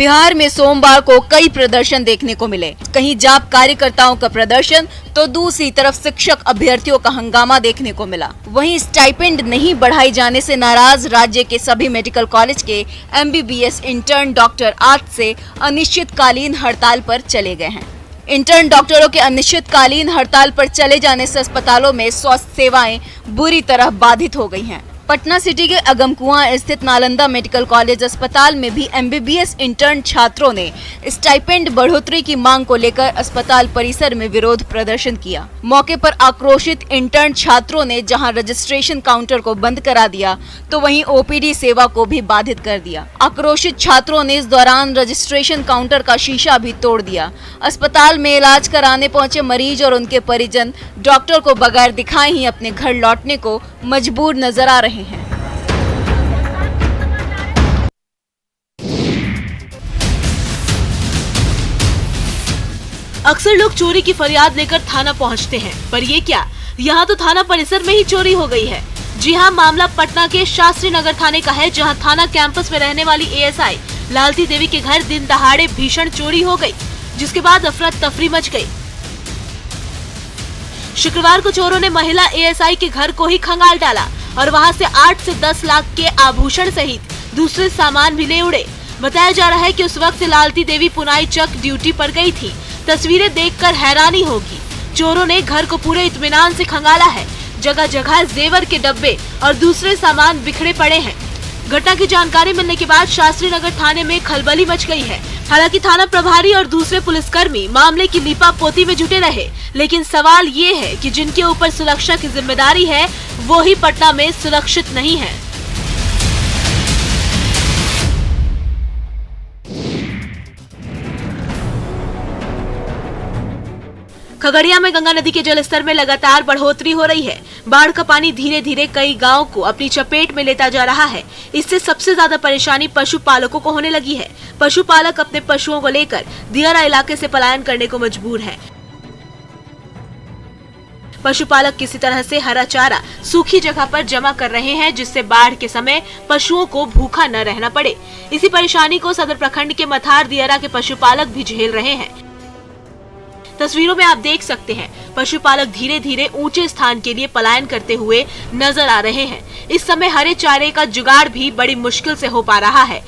बिहार में सोमवार को कई प्रदर्शन देखने को मिले। कहीं जाप कार्यकर्ताओं का प्रदर्शन तो दूसरी तरफ शिक्षक अभ्यर्थियों का हंगामा देखने को मिला। वहीं स्टाइपेंड नहीं बढ़ाई जाने से नाराज राज्य के सभी मेडिकल कॉलेज के MBBS इंटर्न डॉक्टर आज से अनिश्चितकालीन हड़ताल पर चले गए हैं। इंटर्न डॉक्टरों के अनिश्चितकालीन हड़ताल पर चले जाने से अस्पतालों में स्वास्थ्य सेवाएं बुरी तरह बाधित हो गई हैं। पटना सिटी के अगमकुआं स्थित नालंदा मेडिकल कॉलेज अस्पताल में भी MBBS इंटर्न छात्रों ने स्टाइपेंड बढ़ोतरी की मांग को लेकर अस्पताल परिसर में विरोध प्रदर्शन किया। मौके पर आक्रोशित इंटर्न छात्रों ने जहां रजिस्ट्रेशन काउंटर को बंद करा दिया तो वहीं OPD सेवा को भी बाधित कर दिया। आक्रोशित छात्रों ने इस दौरान रजिस्ट्रेशन काउंटर का शीशा भी तोड़ दिया। अस्पताल में इलाज कराने पहुंचे मरीज और उनके परिजन डॉक्टर को बगैर दिखाए ही अपने घर लौटने को मजबूर नजर आ रहे हैं। अक्सर लोग चोरी की फरियाद लेकर थाना पहुंचते हैं, पर ये क्या, यहाँ तो थाना परिसर में ही चोरी हो गई है। जी हाँ, मामला पटना के शास्त्री नगर थाने का है, जहाँ थाना कैंपस में रहने वाली ASI लालती देवी के घर दिन दहाड़े भीषण चोरी हो गई, जिसके बाद अफरा तफरी मच गई। शुक्रवार को चोरों ने महिला ASI के घर को ही खंगाल डाला और वहां से 8 से 10 लाख के आभूषण सहित दूसरे सामान भी ले उड़े। बताया जा रहा है कि उस वक्त लालती देवी पुनाई चक ड्यूटी पर गई थी। तस्वीरें देखकर हैरानी होगी। चोरों ने घर को पूरे इत्मीनान से खंगाला है। जगह जगह जेवर के डब्बे और दूसरे सामान बिखरे पड़े हैं। घटना की जानकारी मिलने के बाद शास्त्री नगर थाने में खलबली मच गई है। हालांकि थाना प्रभारी और दूसरे पुलिसकर्मी मामले की लीपापोती में जुटे रहे, लेकिन सवाल ये है कि जिनके ऊपर सुरक्षा की जिम्मेदारी है वो ही पटना में सुरक्षित नहीं है। खगड़िया में गंगा नदी के जलस्तर में लगातार बढ़ोतरी हो रही है। बाढ़ का पानी धीरे धीरे कई गांवों को अपनी चपेट में लेता जा रहा है। इससे सबसे ज्यादा परेशानी पशुपालकों को होने लगी है। पशुपालक अपने पशुओं को लेकर दियारा इलाके से पलायन करने को मजबूर हैं। पशुपालक किसी तरह से हरा चारा सूखी जगह पर जमा कर रहे हैं, जिससे बाढ़ के समय पशुओं को भूखा न रहना पड़े। इसी परेशानी को सदर प्रखंड के मथार दियारा के पशुपालक भी झेल रहे हैं। तस्वीरों में आप देख सकते हैं, पशुपालक धीरे धीरे ऊंचे स्थान के लिए पलायन करते हुए नजर आ रहे हैं। इस समय हरे चारे का जुगाड़ भी बड़ी मुश्किल से हो पा रहा है।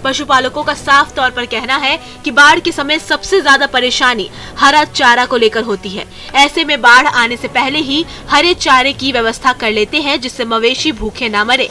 पशुपालकों का साफ तौर पर कहना है कि बाढ़ के समय सबसे ज्यादा परेशानी हरा चारा को लेकर होती है। ऐसे में बाढ़ आने से पहले ही हरे चारे की व्यवस्था कर लेते हैं, जिससे मवेशी भूखे ना मरे।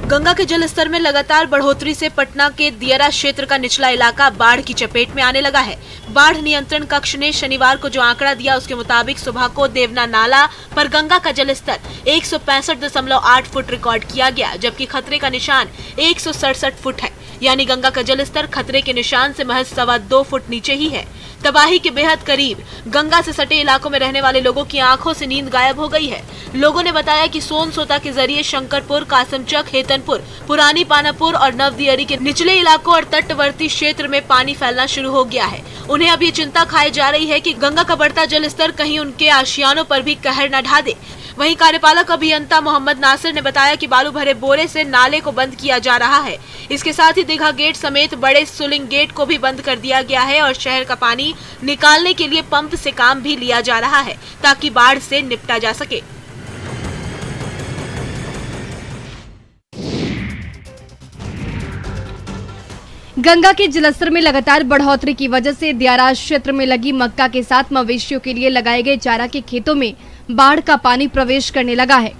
गंगा के जलस्तर में लगातार बढ़ोतरी से पटना के दियारा क्षेत्र का निचला इलाका बाढ़ की चपेट में आने लगा है। बाढ़ नियंत्रण कक्ष ने शनिवार को जो आंकड़ा दिया, उसके मुताबिक सुबह को देवना नाला पर गंगा का जलस्तर 165.8 फुट रिकॉर्ड किया गया, जबकि खतरे का निशान 167 फुट है। यानी गंगा का जलस्तर खतरे के निशान से महज 2.25 फुट नीचे ही है। तबाही के बेहद करीब गंगा से सटे इलाकों में रहने वाले लोगों की आंखों से नींद गायब हो गई है। लोगों ने बताया कि सोन सोता के जरिए शंकरपुर, कासमचक, हेतनपुर, पुरानी पानापुर और नवदियरी के निचले इलाकों और तटवर्ती क्षेत्र में पानी फैलना शुरू हो गया है। उन्हें अब ये चिंता खाई जा रही है कि गंगा का बढ़ता जलस्तर कहीं उनके आशियानों पर भी कहर न ढा दे। वहीं कार्यपालक अभियंता मोहम्मद नासिर ने बताया कि बालू भरे बोरे से नाले को बंद किया जा रहा है। इसके साथ ही दीघा गेट समेत बड़े सुलिंग गेट को भी बंद कर दिया गया है और शहर का पानी निकालने के लिए पंप से काम भी लिया जा रहा है, ताकि बाढ़ से निपटा जा सके। गंगा के जलस्तर में लगातार बढ़ोतरी की वजह से दियारा क्षेत्र में लगी मक्का के साथ मवेशियों के लिए लगाए गए चारा के खेतों में बाढ़ का पानी प्रवेश करने लगा है।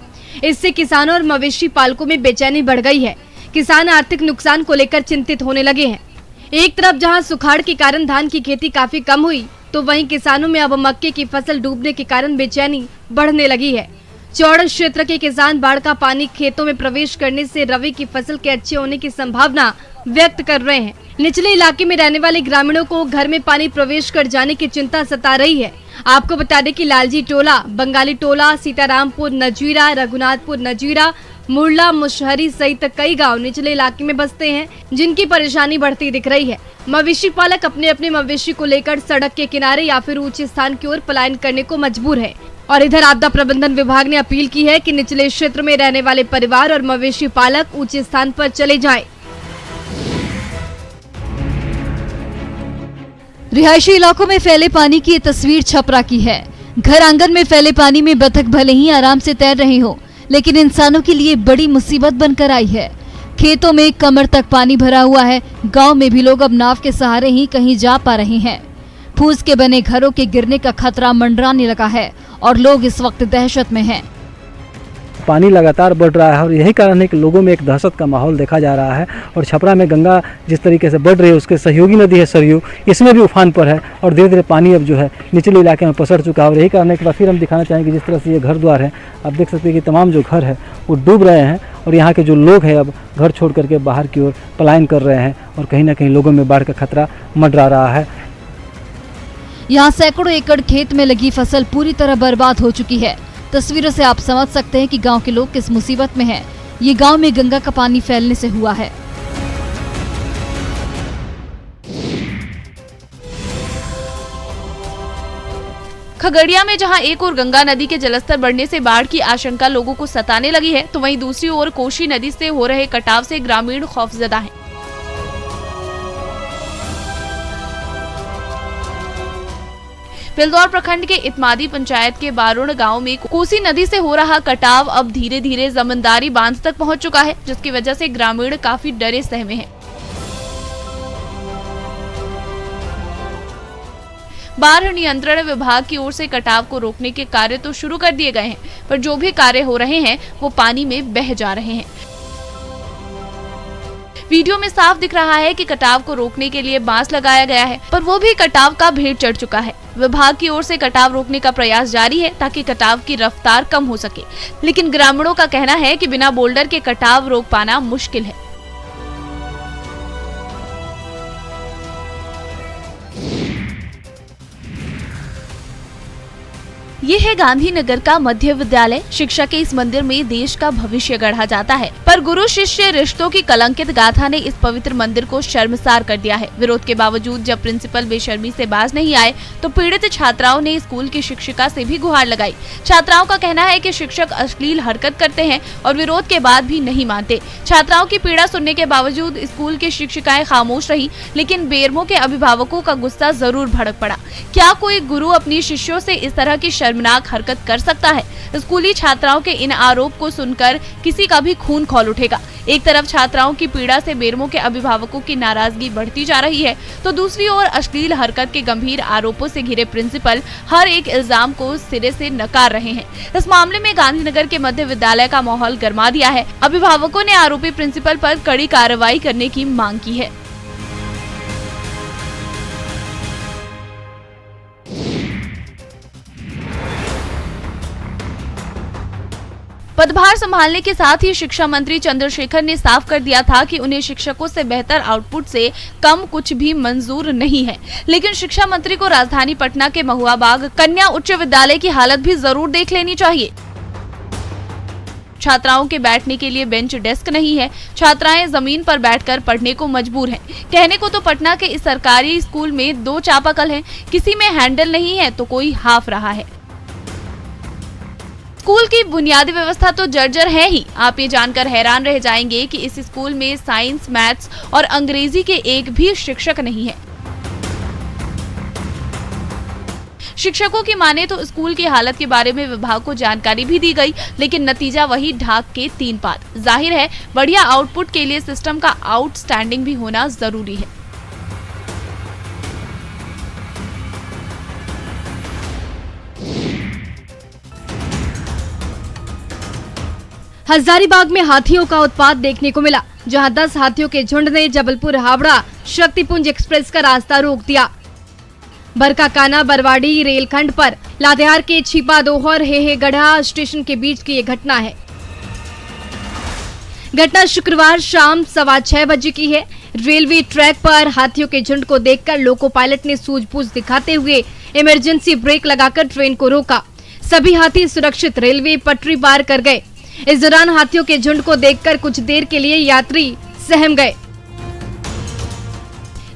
इससे किसानों और मवेशी पालकों में बेचैनी बढ़ गई है। किसान आर्थिक नुकसान को लेकर चिंतित होने लगे हैं। एक तरफ जहां सुखाड़ के कारण धान की खेती काफी कम हुई, तो वहीं किसानों में अब मक्के की फसल डूबने के कारण बेचैनी बढ़ने लगी है। चौड़ क्षेत्र के किसान बाढ़ का पानी खेतों में प्रवेश करने से रबी की फसल के अच्छे होने की संभावना व्यक्त कर रहे हैं। निचले इलाके में रहने वाले ग्रामीणों को घर में पानी प्रवेश कर जाने की चिंता सता रही है। आपको बता दें कि लालजी टोला, बंगाली टोला, सीतारामपुर नजीरा, रघुनाथपुर नजीरा, मुरला, मुशहरी सहित कई गांव निचले इलाके में बसते हैं, जिनकी परेशानी बढ़ती दिख रही है। मवेशी पालक अपने अपने मवेशी को लेकर सड़क के किनारे या फिर ऊंचे स्थान की ओर पलायन करने को मजबूर है। और इधर आपदा प्रबंधन विभाग ने अपील की है कि निचले क्षेत्र में रहने वाले परिवार और मवेशी पालक ऊंचे स्थान पर चले जाएं। रिहायशी इलाकों में फैले पानी की ये तस्वीर छपरा की है। घर आंगन में फैले पानी में बतख भले ही आराम से तैर रहे हो, लेकिन इंसानों के लिए बड़ी मुसीबत बनकर आई है। खेतों में कमर तक पानी भरा हुआ है। गांव में भी लोग अब नाव के सहारे ही कहीं जा पा रहे हैं। फूस के बने घरों के गिरने का खतरा मंडराने लगा है और लोग इस वक्त दहशत में हैं। पानी लगातार बढ़ रहा है और यही कारण है कि लोगों में एक दहशत का माहौल देखा जा रहा है। और छपरा में गंगा जिस तरीके से बढ़ रही है, उसके सहयोगी नदी है सरयू, इसमें भी उफान पर है और धीरे धीरे पानी अब जो है निचले इलाके में पसर चुका है। और यही कारण है कि फिर हम दिखाना चाहेंगे जिस तरह से ये घर द्वार है, आप देख सकते हैं कि तमाम जो घर है वो डूब रहे हैं और यहाँ के जो लोग हैं अब घर छोड़ करके बाहर की ओर पलायन कर रहे हैं और कहीं ना कहीं लोगों में बाढ़ का खतरा मंडरा रहा है। यहाँ सैकड़ों एकड़ खेत में लगी फसल पूरी तरह बर्बाद हो चुकी है। तस्वीरों से आप समझ सकते हैं कि गांव के लोग किस मुसीबत में हैं। ये गांव में गंगा का पानी फैलने से हुआ है। खगड़िया में जहां एक ओर गंगा नदी के जलस्तर बढ़ने से बाढ़ की आशंका लोगों को सताने लगी है, तो वहीं दूसरी ओर कोसी नदी से हो रहे कटाव से ग्रामीण खौफजदा हैं। बिलदौर प्रखंड के इतमादी पंचायत के बारुण गांव में कोसी नदी से हो रहा कटाव अब धीरे धीरे जमींदारी बांध तक पहुंच चुका है, जिसकी वजह से ग्रामीण काफी डरे सहमे हैं। बाढ़ नियंत्रण विभाग की ओर से कटाव को रोकने के कार्य तो शुरू कर दिए गए हैं, पर जो भी कार्य हो रहे हैं वो पानी में बह जा रहे हैं। वीडियो में साफ दिख रहा है कि कटाव को रोकने के लिए बांस लगाया गया है, पर वो भी कटाव का भेद चढ़ चुका है। विभाग की ओर से कटाव रोकने का प्रयास जारी है ताकि कटाव की रफ्तार कम हो सके, लेकिन ग्रामीणों का कहना है कि बिना बोल्डर के कटाव रोक पाना मुश्किल है। ये है गांधीनगर का मध्य विद्यालय। शिक्षा के इस मंदिर में देश का भविष्य गढ़ा जाता है, पर गुरु शिष्य रिश्तों की कलंकित गाथा ने इस पवित्र मंदिर को शर्मसार कर दिया है। विरोध के बावजूद जब प्रिंसिपल बेशर्मी से बाज नहीं आए, तो पीड़ित छात्राओं ने स्कूल की शिक्षिका से भी गुहार लगाई। छात्राओं का कहना है कि शिक्षक अश्लील हरकत करते हैं और विरोध के बाद भी नहीं मानते। छात्राओं की पीड़ा सुनने के बावजूद स्कूल की शिक्षिकाएं खामोश रही, लेकिन बेरमो के अभिभावकों का गुस्सा जरूर भड़क पड़ा। क्या कोई गुरु अपनी शिष्यों से इस तरह की शर्मनाक हरकत कर सकता है? स्कूली छात्राओं के इन आरोप को सुनकर किसी का भी खून खौल उठेगा। एक तरफ छात्राओं की पीड़ा से बेरमो के अभिभावकों की नाराजगी बढ़ती जा रही है, तो दूसरी ओर अश्लील हरकत के गंभीर आरोपों से घिरे प्रिंसिपल हर एक इल्जाम को सिरे से नकार रहे हैं। इस मामले में गांधीनगर के मध्य विद्यालय का माहौल गर्मा दिया है। अभिभावकों ने आरोपी प्रिंसिपल पर कड़ी कार्रवाई करने की मांग की है। पदभार संभालने के साथ ही शिक्षा मंत्री चंद्रशेखर ने साफ कर दिया था कि उन्हें शिक्षकों से बेहतर आउटपुट से कम कुछ भी मंजूर नहीं है। लेकिन शिक्षा मंत्री को राजधानी पटना के महुआ बाग कन्या उच्च विद्यालय की हालत भी जरूर देख लेनी चाहिए। छात्राओं के बैठने के लिए बेंच डेस्क नहीं है। छात्राएं जमीन पर बैठकर पढ़ने को मजबूर हैं। कहने को तो पटना के इस सरकारी स्कूल में 2 चापाकल हैं, किसी में हैंडल नहीं है तो कोई हाफ रहा है। स्कूल की बुनियादी व्यवस्था तो जर्जर है ही। आप ये जानकर हैरान रह जाएंगे कि इस स्कूल में साइंस, मैथ्स और अंग्रेजी के एक भी शिक्षक नहीं है। शिक्षकों की माने तो स्कूल की हालत के बारे में विभाग को जानकारी भी दी गई, लेकिन नतीजा वही ढाक के 3 पात। जाहिर है बढ़िया आउटपुट के लिए सिस्टम का आउटस्टैंडिंग भी होना जरूरी है। हजारीबाग में हाथियों का उत्पात देखने को मिला, जहां 10 हाथियों के झुंड ने जबलपुर हावड़ा शक्तिपुंज एक्सप्रेस का रास्ता रोक दिया। बरकाकाना बरवाड़ी रेलखंड पर लातेहार के छिपादोहर हेहेगढ़ा स्टेशन के बीच की ये घटना है। घटना शुक्रवार शाम 6:15 बजे की है। रेलवे ट्रैक पर हाथियों के झुंड को देखकर लोको पायलट ने सूझबूझ दिखाते हुए इमरजेंसी ब्रेक लगाकर ट्रेन को रोका। सभी हाथी सुरक्षित रेलवे पटरी पार कर गए। इस दौरान हाथियों के झुंड को देखकर कुछ देर के लिए यात्री सहम गए।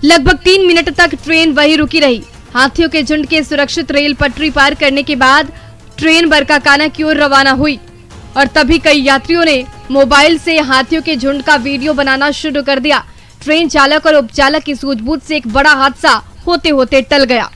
लगभग 3 मिनट तक ट्रेन वहीं रुकी रही। हाथियों के झुंड के सुरक्षित रेल पटरी पार करने के बाद ट्रेन बरकाकाना की ओर रवाना हुई और तभी कई यात्रियों ने मोबाइल से हाथियों के झुंड का वीडियो बनाना शुरू कर दिया। ट्रेन चालक और उपचालक की सूझबूझ से एक बड़ा हादसा होते होते टल गया।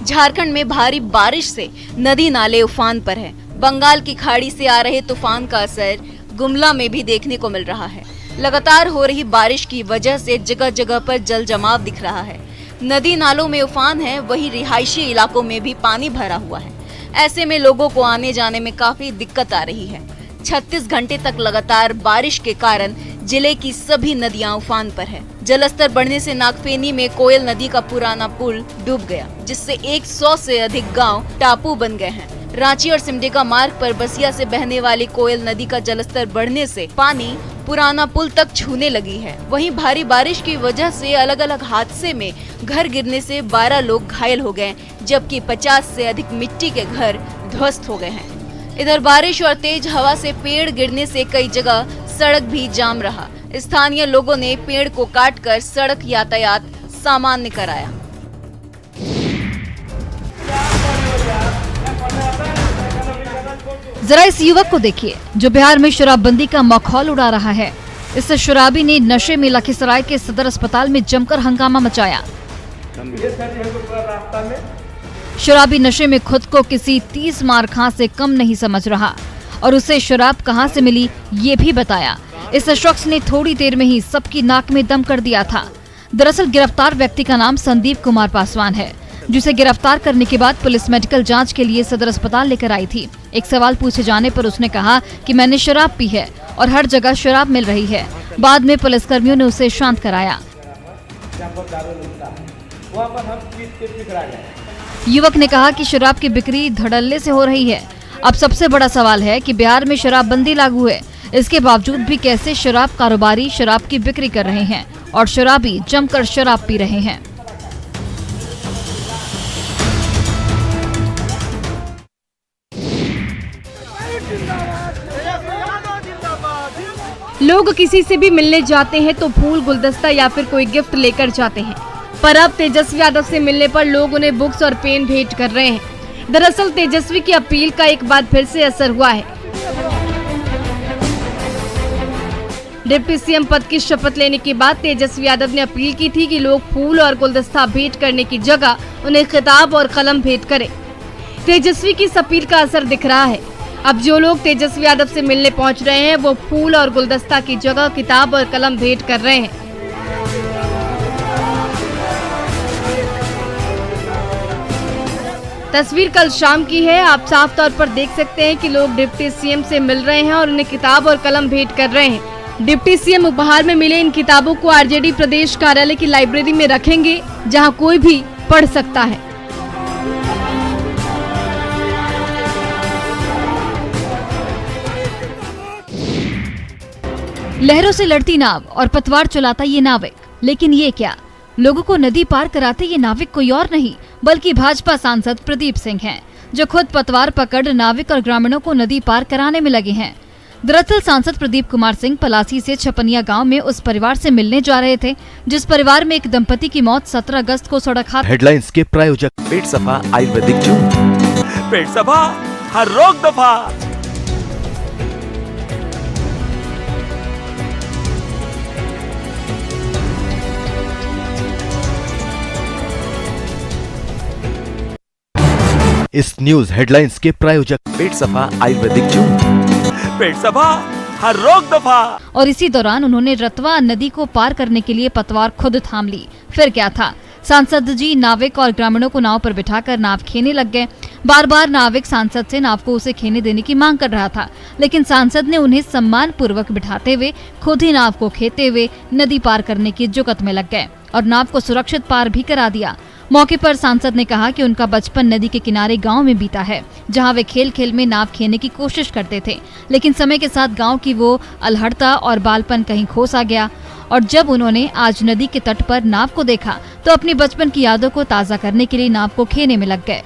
झारखंड में भारी बारिश से नदी नाले उफान पर है। बंगाल की खाड़ी से आ रहे तूफान का असर गुमला में भी देखने को मिल रहा है। लगातार हो रही बारिश की वजह से जगह जगह पर जल जमाव दिख रहा है। नदी नालों में उफान है, वहीं रिहायशी इलाकों में भी पानी भरा हुआ है। ऐसे में लोगों को आने जाने में काफी दिक्कत आ रही है। 36 घंटे तक लगातार बारिश के कारण जिले की सभी नदियां उफान पर है। जलस्तर बढ़ने से नागफेनी में कोयल नदी का पुराना पुल डूब गया, जिससे 100 से अधिक गांव टापू बन गए हैं। रांची और सिमडेगा मार्ग पर बसिया से बहने वाली कोयल नदी का जलस्तर बढ़ने से पानी पुराना पुल तक छूने लगी है। वहीं भारी बारिश की वजह से अलग अलग हादसे में घर गिरने से 12 लोग घायल हो गए, जबकि 50 से अधिक मिट्टी के घर ध्वस्त हो गए हैं। इधर बारिश और तेज हवा से पेड़ गिरने से कई जगह सड़क भी जाम रहा। स्थानीय लोगों ने पेड़ को काटकर सड़क यातायात सामान्य कराया। जरा इस युवक को देखिए जो बिहार में शराबबंदी का मखौल उड़ा रहा है। इस शराबी ने नशे में लखीसराय के सदर अस्पताल में जमकर हंगामा मचाया। शराबी नशे में खुद को किसी 30 मार खां से कम नहीं समझ रहा और उसे शराब कहां से मिली ये भी बताया। इस शख्स ने थोड़ी देर में ही सबकी नाक में दम कर दिया था। दरअसल गिरफ्तार व्यक्ति का नाम संदीप कुमार पासवान है, जिसे गिरफ्तार करने के बाद पुलिस मेडिकल जांच के लिए सदर अस्पताल लेकर आई थी। एक सवाल पूछे जाने पर उसने कहा कि मैंने शराब पी है और हर जगह शराब मिल रही है। बाद में पुलिसकर्मियों ने उसे शांत कराया। युवक ने कहा कि शराब की बिक्री धड़ल्ले से हो रही है। अब सबसे बड़ा सवाल है कि बिहार में शराबबंदी लागू है, इसके बावजूद भी कैसे शराब कारोबारी शराब की बिक्री कर रहे हैं और शराबी जमकर शराब पी रहे हैं। लोग किसी से भी मिलने जाते हैं तो फूल, गुलदस्ता या फिर कोई गिफ्ट लेकर जाते हैं, पर अब तेजस्वी यादव से मिलने पर लोग उन्हें बुक्स और पेन भेंट कर रहे हैं। दरअसल तेजस्वी की अपील का एक बार फिर से असर हुआ है। डिप्टी सीएम पद की शपथ लेने के बाद तेजस्वी यादव ने अपील की थी कि लोग फूल और गुलदस्ता भेंट करने की जगह उन्हें किताब और कलम भेंट करें। तेजस्वी की इस अपील का असर दिख रहा है। अब जो लोग तेजस्वी यादव से मिलने पहुंच रहे हैं वो फूल और गुलदस्ता की जगह किताब और कलम भेंट कर रहे हैं। तस्वीर कल शाम की है। आप साफ तौर पर देख सकते हैं कि लोग डिप्टी सीएम से मिल रहे हैं और उन्हें किताब और कलम भेंट कर रहे हैं। डिप्टी सीएम उपहार में मिले इन किताबों को आरजेडी प्रदेश कार्यालय की लाइब्रेरी में रखेंगे, जहां कोई भी पढ़ सकता है। लहरों से लड़ती नाव और पतवार चलाता ये नाविक, लेकिन ये क्या, लोगों को नदी पार कराते ये नाविक कोई और नहीं बल्कि भाजपा सांसद प्रदीप सिंह हैं, जो खुद पतवार पकड़ नाविक और ग्रामीणों को नदी पार कराने में लगे हैं। दरअसल सांसद प्रदीप कुमार सिंह पलासी से छपनिया गांव में उस परिवार से मिलने जा रहे थे जिस परिवार में एक दंपति की मौत 17 अगस्त को सड़क हादसे। हेडलाइंस के प्रायोजक पेट सफा आयुर्वेदिक जून, पेट सफा हर रोग दफा। इस न्यूज हेडलाइंस के प्रायोजक पेट सफा आयुर्वेदिक जून, पेट सफा हर रोग दफा। और इसी दौरान उन्होंने रतवा नदी को पार करने के लिए पतवार खुद थाम ली। फिर क्या था, सांसद जी नाविक और ग्रामीणों को नाव पर बिठाकर नाव खेने लग गए। बार बार नाविक सांसद से नाव को उसे खेने देने की मांग कर रहा था, लेकिन सांसद ने उन्हें सम्मान पूर्वक बिठाते हुए खुद ही नाव को खेते हुए नदी पार करने की जुगत में लग गए और नाव को सुरक्षित पार भी करा दिया। मौके पर सांसद ने कहा कि उनका बचपन नदी के किनारे गांव में बीता है, जहां वे खेल खेल में नाव खेने की कोशिश करते थे, लेकिन समय के साथ गांव की वो अलहड़ता और बालपन कहीं खो सा गया। और जब उन्होंने आज नदी के तट पर नाव को देखा तो अपनी बचपन की यादों को ताज़ा करने के लिए नाव को खेने में लग गए।